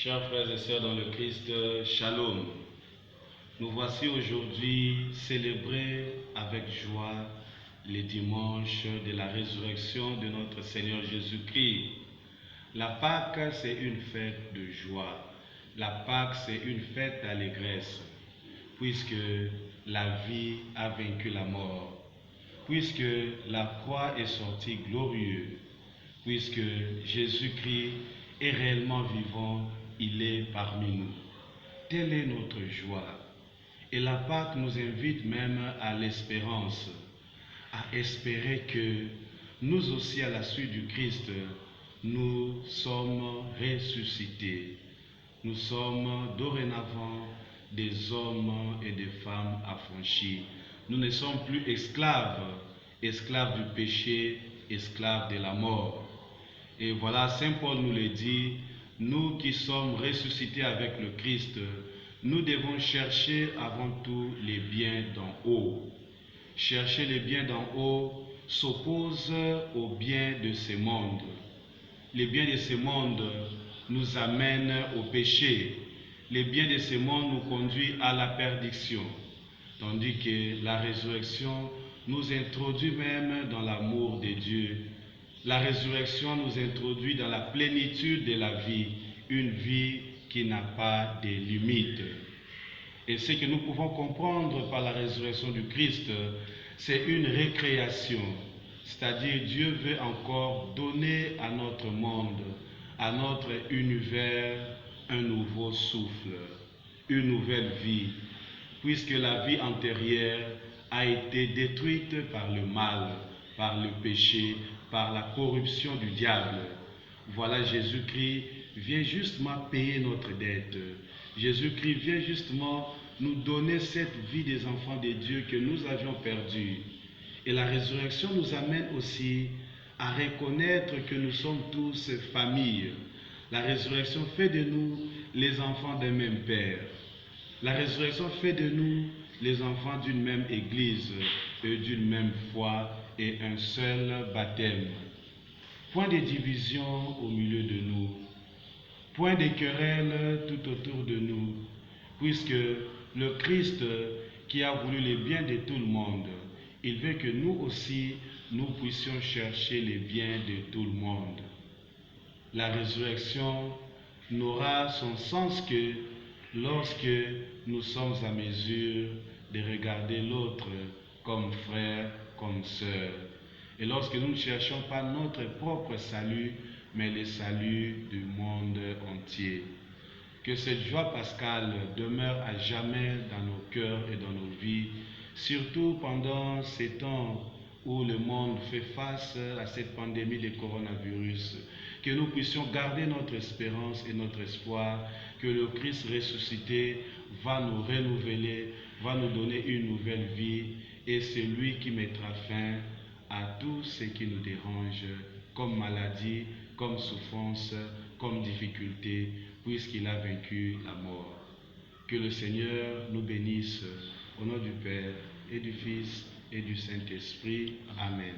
Chers frères et sœurs dans le Christ, Shalom. Nous voici aujourd'hui célébrer avec joie les dimanches de la résurrection de notre Seigneur Jésus-Christ. La Pâque, c'est une fête de joie. La Pâque, c'est une fête d'allégresse, puisque la vie a vaincu la mort, puisque la croix est sortie glorieuse, puisque Jésus-Christ est réellement vivant, il est parmi nous. Telle est notre joie. Et la Pâque nous invite même à l'espérance, à espérer que nous aussi, à la suite du Christ, nous sommes ressuscités. Nous sommes dorénavant des hommes et des femmes affranchis. Nous ne sommes plus esclaves, esclaves du péché, esclaves de la mort. Et voilà, Saint Paul nous le dit, nous qui sommes ressuscités avec le Christ, nous devons chercher avant tout les biens d'en haut. Chercher les biens d'en haut s'oppose aux biens de ce monde. Les biens de ce monde nous amènent au péché. Les biens de ce monde nous conduisent à la perdition. Tandis que la résurrection nous introduit même dans l'amour de Dieu. La résurrection nous introduit dans la plénitude de la vie, une vie qui n'a pas de limites. Et ce que nous pouvons comprendre par la résurrection du Christ, c'est une récréation. C'est-à-dire Dieu veut encore donner à notre monde, à notre univers, un nouveau souffle, une nouvelle vie, puisque la vie antérieure a été détruite par le mal, par le péché, par la corruption du diable. Voilà, Jésus-Christ vient justement payer notre dette. Jésus-Christ vient justement nous donner cette vie des enfants de Dieu que nous avions perdue. Et la résurrection nous amène aussi à reconnaître que nous sommes tous famille. La résurrection fait de nous les enfants d'un même Père. La résurrection fait de nous les enfants d'une même Église et d'une même foi et un seul baptême. Point de division au milieu de nous, point de querelle tout autour de nous, puisque le Christ qui a voulu le bien de tout le monde, il veut que nous aussi, nous puissions chercher les biens de tout le monde. La résurrection n'aura son sens que lorsque nous sommes à mesure de regarder l'autre comme frère, comme sœur. Et lorsque nous ne cherchons pas notre propre salut, mais le salut du monde entier. Que cette joie pascale demeure à jamais dans nos cœurs et dans nos vies, surtout pendant ces temps où le monde fait face à cette pandémie de coronavirus. Que nous puissions garder notre espérance et notre espoir que le Christ ressuscité va nous renouveler, va nous donner une nouvelle vie, et c'est lui qui mettra fin à tout ce qui nous dérange, comme maladie, comme souffrance, comme difficulté, puisqu'il a vaincu la mort. Que le Seigneur nous bénisse, au nom du Père et du Fils et du Saint-Esprit. Amen.